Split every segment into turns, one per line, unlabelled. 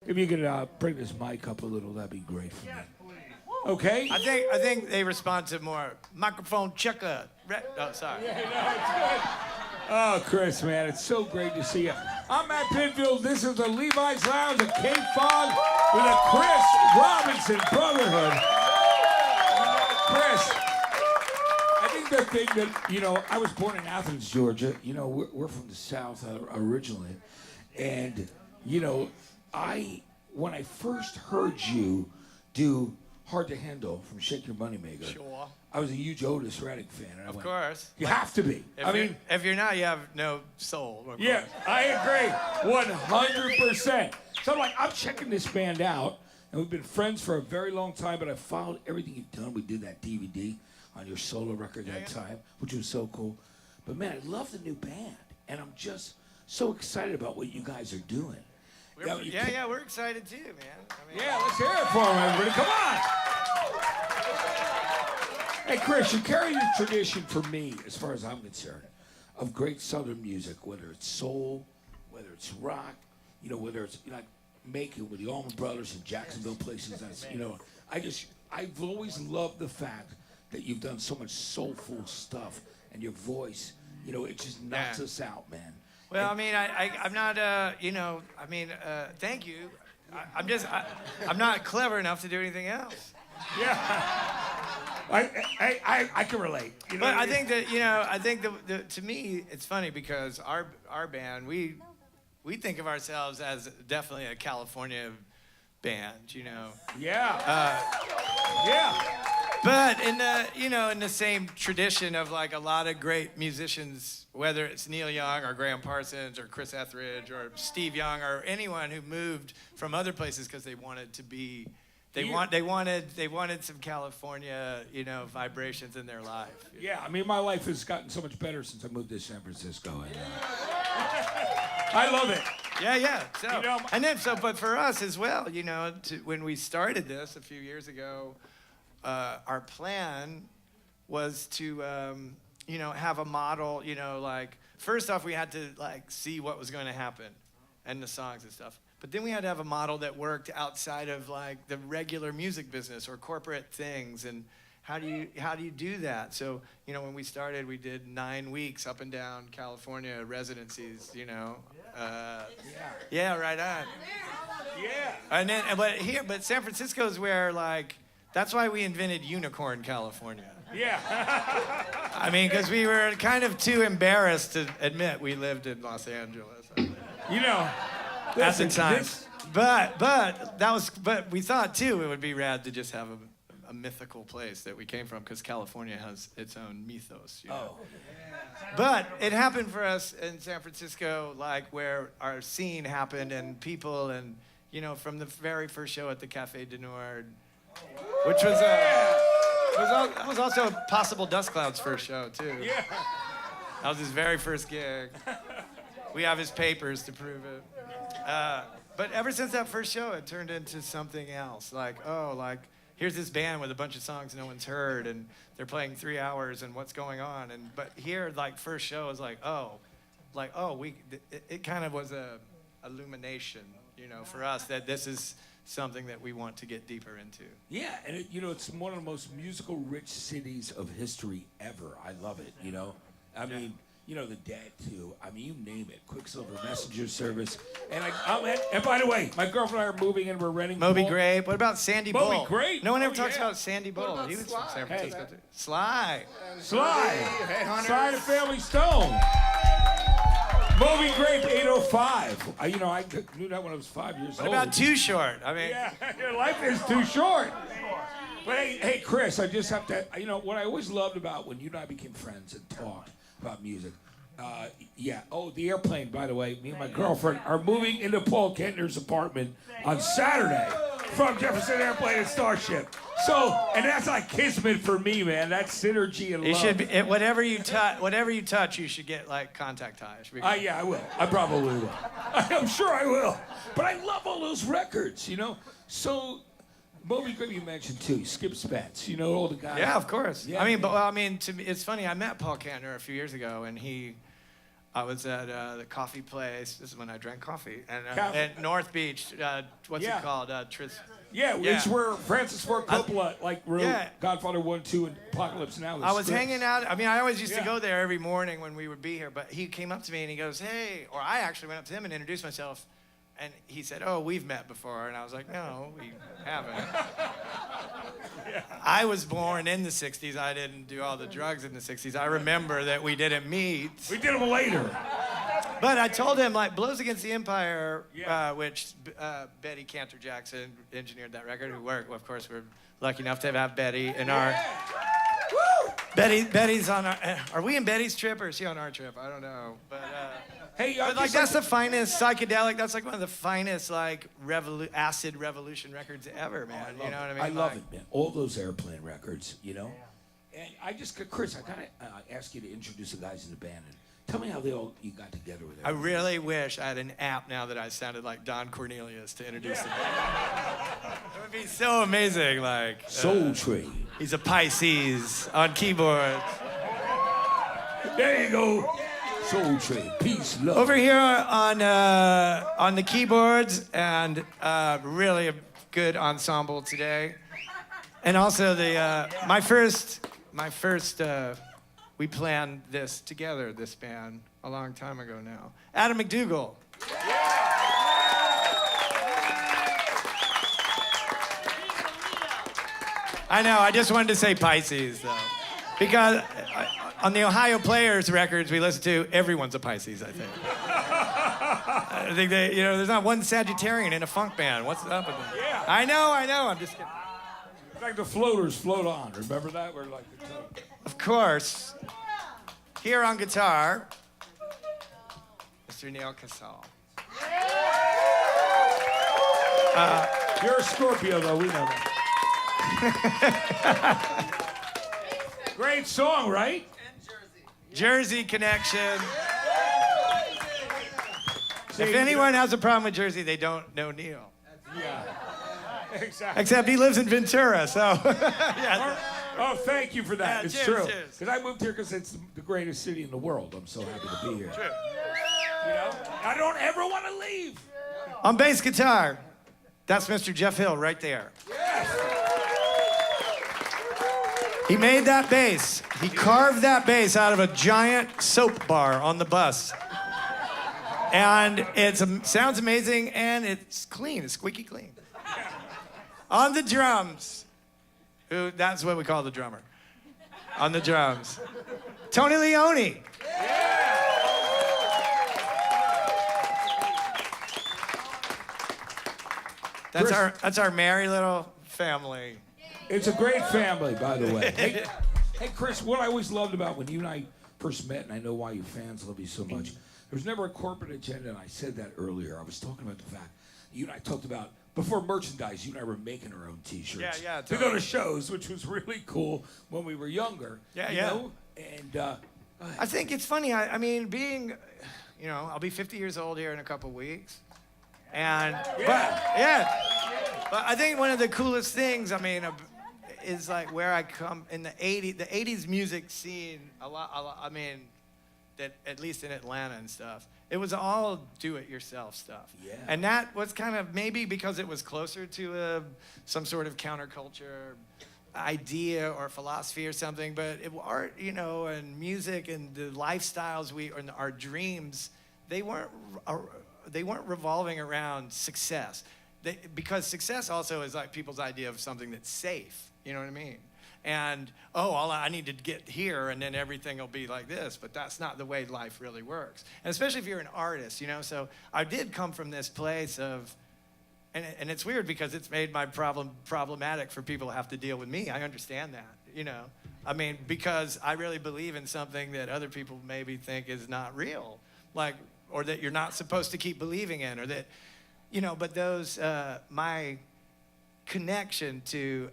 If you could bring this mic up a little, that'd be great for me. Okay?
I think they respond to more microphone checker. Oh, sorry.
Yeah, no, it's good. Oh, Chris, man, it's so great to see you. I'm Matt Pinfield. This is the Levi's Lounge at KFOG with the Chris Robinson Brotherhood. Chris, I think the thing that, I was born in Athens, Georgia. We're from the South originally. And, when I first heard you do Hard to Handle from Shake Your Moneymaker.
Sure.
I was a huge Otis Redding fan. And
Of course.
You have to be.
If you're not, you have no soul.
Yeah, I agree. 100%. So I'm checking this band out, and we've been friends for a very long time, but I followed everything you've done. We did that DVD on your solo record that time, which was so cool. But man, I love the new band, and I'm just so excited about what you guys are doing.
We're excited too, man.
Let's hear it for them, everybody. Come on. Hey, Chris, you carry the tradition for me, as far as I'm concerned, of great Southern music, whether it's soul, whether it's rock, whether it's like Macon with the Allman Brothers and Jacksonville places. I've always loved the fact that you've done so much soulful stuff, and your voice, it just knocks us out, man.
Well, I'm not, thank you. I'm not clever enough to do anything else.
Yeah. I can relate.
But I think that, to me, it's funny because our band, we think of ourselves as definitely a California band,
Yeah.
But in the same tradition of like a lot of great musicians, whether it's Neil Young or Graham Parsons or Chris Etheridge or Steve Young or anyone who moved from other places because they wanted to be, they wanted some California, vibrations in their life.
Yeah, my life has gotten so much better since I moved to San Francisco. And, I love it.
Yeah. So, but for us as well, when we started this a few years ago. Our plan was to, have a model, first off, we had to, see what was going to happen and the songs and stuff. But then we had to have a model that worked outside of, the regular music business or corporate things. And how do you do that? So, when we started, we did 9 weeks up and down California residencies, Yeah, right on.
Yeah.
But San Francisco is where, that's why we invented Unicorn, California.
Yeah.
Because we were kind of too embarrassed to admit we lived in Los Angeles. At the time. But we thought too it would be rad to just have a mythical place that we came from because California has its own mythos. But it happened for us in San Francisco, where our scene happened and people and from the very first show at the Café de Nord. Which was also Possible Dust Cloud's first show, too.
Yeah.
That was his very first gig. We have his papers to prove it. But ever since that first show, it turned into something else. Here's this band with a bunch of songs no one's heard, and they're playing 3 hours, and what's going on? But here, first show is it kind of was a illumination, for us that this is something that we want to get deeper into.
Yeah, and it's one of the most musical rich cities of history ever. I love it, the Dead too. You name it. Quicksilver Messenger Service. And by the way, my girlfriend and I are moving and we're renting.
Moby Grape. What about Sandy Bull?
Moby Grape.
No one ever talks about Sandy Bull. He was from San Francisco too. Sly.
Sly the Family Stone. Moby Grape 805. I knew that when I was 5 years old.
What about Too Short?
Yeah, your life is too short. But hey, Chris, I just have to, what I always loved about when you and I became friends and talked about music. The airplane, by the way, me and my girlfriend are moving into Paul Kentner's apartment on Saturday from Jefferson Airplane and Starship. So, and that's like kismet for me, man. That's synergy and love.
It should be, whatever you touch, you should get contact ties.
Yeah, I will. I probably will. I'm sure I will. But I love all those records, So, Moby Grape you mentioned too. Skip Spence, all the guys.
Yeah, of course.
Yeah,
to me, it's funny. I met Paul Kantner a few years ago, and he I was at the coffee place. This is when I drank coffee. And
Cafe.
at North Beach, what's
Yeah.
it called?
Yeah,
Yeah.
it's where Francis Ford Coppola wrote
Yeah.
Godfather 1, 2, and Apocalypse Now.
I was hanging out. I mean, I always used to
Yeah.
go there every morning when we would be here. But he came up to me and he goes, "Hey," or I actually went up to him and introduced myself. And he said, "Oh, we've met before." And I was like, "No, we haven't."
Yeah.
I was born in the 60s. I didn't do all the drugs in the 60s. I remember that we didn't meet.
We did them later.
But I told him, like, Blows Against the Empire,
Yeah.
which Betty Cantor Jackson engineered that record, of course, we're lucky enough to have Betty in our...
Woo!
Betty's on our... Are we in Betty's trip or is she on our trip? I don't know. But,
Hey,
but like, that's the finest psychedelic, that's like one of the finest, like, acid revolution records ever, man. You know what I mean?
I love it, man. All those Airplane records, you know? And Chris, I gotta ask you to introduce the guys in the band. And tell me how you got together with them.
I really wish I had an app now that I sounded like Don Cornelius to introduce them. It would be so amazing, like...
Soul Tree.
He's a Pisces on keyboard.
There you go. Soul Tree. Peace, love.
Over here on the keyboards, and really a good ensemble today. And also my first we planned this together, this band, a long time ago now. Adam McDougall. I know, I just wanted to say Pisces, though. Because on the Ohio Players records we listen to, everyone's a Pisces, I think. I think there's not one Sagittarian in a funk band. What's up with them?
Yeah.
I know, I'm just kidding.
It's like the floaters float on. Remember that? We're like the tug.
Of course, here on guitar, Mr. Neil Casal.
You're a Scorpio, though. We know that. Great song, right?
Jersey connection. If anyone has a problem with Jersey, they don't know Neil.
Yeah. Exactly.
Except he lives in Ventura, so. Yeah.
Oh, thank you for that.
Yeah,
It's
cheers,
true.
cheers.
Because I moved here because it's the greatest city in the world. I'm so happy to be here.
True.
You know? I don't ever want to leave.
On bass guitar, that's Mr. Jeff Hill right there.
Yes.
He made that bass. He carved that bass out of a giant soap bar on the bus. And it sounds amazing, and it's clean. It's squeaky clean. On the drums, that's what we call the drummer. On the drums, Tony Leone. That's our merry little family.
It's a great family, by the way. Hey, Chris, what I always loved about when you and I first met, and I know why your fans love you so much, there was never a corporate agenda, and I said that earlier. I was talking about the fact you and I talked about, before merchandise, you and I were making our own T-shirts.
Yeah,
to go to shows, which was really cool when we were younger.
Yeah,
you know? And
I think it's funny. I mean, I'll be 50 years old here in a couple weeks. And, but I think one of the coolest things, is like where I come in the 80s music scene, a lot, that at least in Atlanta and stuff, it was all do-it-yourself stuff.
Yeah.
And that was kind of maybe because it was closer to some sort of counterculture idea or philosophy or something, but art, and music and the lifestyles and our dreams, they weren't revolving around success. Because success also is like people's idea of something that's safe. You know what I mean? And, I need to get here and then everything will be like this. But that's not the way life really works. And especially if you're an artist, So I did come from this place of, and it's weird because it's made my problematic for people who have to deal with me. I understand that, because I really believe in something that other people maybe think is not real. Or that you're not supposed to keep believing in, or that, but those, my connection to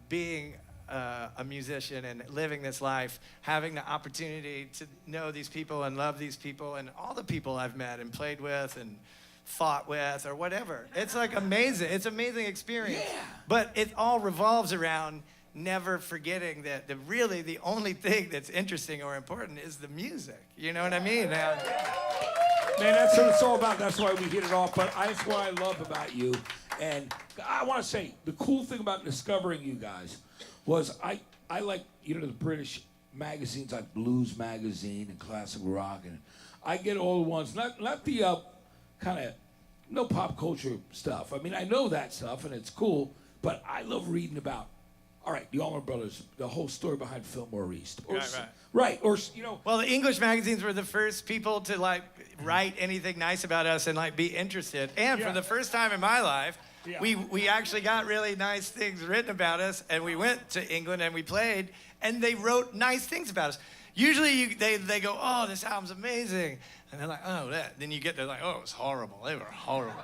being a musician and living this life, having the opportunity to know these people and love these people and all the people I've met and played with and fought with or whatever. It's like amazing. It's an amazing experience.
Yeah.
But it all revolves around never forgetting that really the only thing that's interesting or important is the music. You know what I mean?
Man, that's what it's all about. That's why we hit it off. But that's what I love about you. And I want to say, the cool thing about discovering you guys was I like, the British magazines like Blues Magazine and Classic Rock. And I get all the ones, not the kind of, no pop culture stuff. I mean, I know that stuff, and it's cool. But I love reading about, all right, the Allman Brothers, the whole story behind Fillmore East. Or, right. Or,
Well, the English magazines were the first people to, like, write anything nice about us and, like, be interested. And for the first time in my life, we actually got really nice things written about us, and we went to England and we played, and they wrote nice things about us. Usually they go, oh, this album's amazing. And they're like, oh, that. Then you get there like, oh, it was horrible. They were horrible.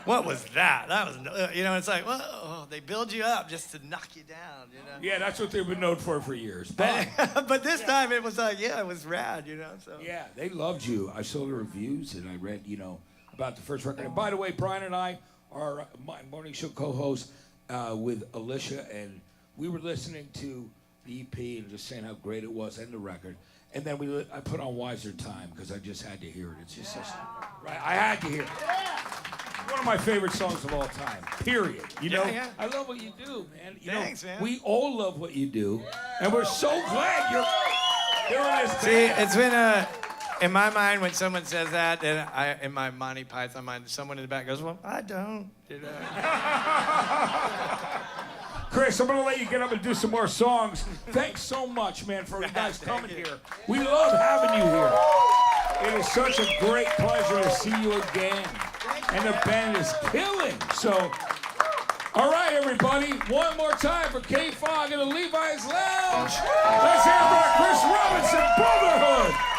What was that? That was, it's like, well, they build you up just to knock you down,
Yeah, that's what they've been known for years. But
this time it was like, it was rad, So.
Yeah, they loved you. I saw the reviews and I read, about the first record. And by the way, Brian and I are my morning show co-hosts with Alicia, and we were listening to the EP and just saying how great it was and the record. And then I put on Wiser Time because I just had to hear it. It's just right. I had to hear it. One of my favorite songs of all time. Period. I love what you do, man.
Thanks, man.
We all love what you do, and we're so glad you're doing this.
See, it's been in my mind when someone says that, and in my Monty Python mind, someone in the back goes, "Well, I don't."
Chris, I'm going to let you get up and do some more songs. Thanks so much, man, for you guys coming here. We love having you here. It is such a great pleasure to see you again. And the band is killing. So, all right, everybody. One more time for KFOG and the Levi's Lounge. Let's hear it for the Chris Robinson Brotherhood.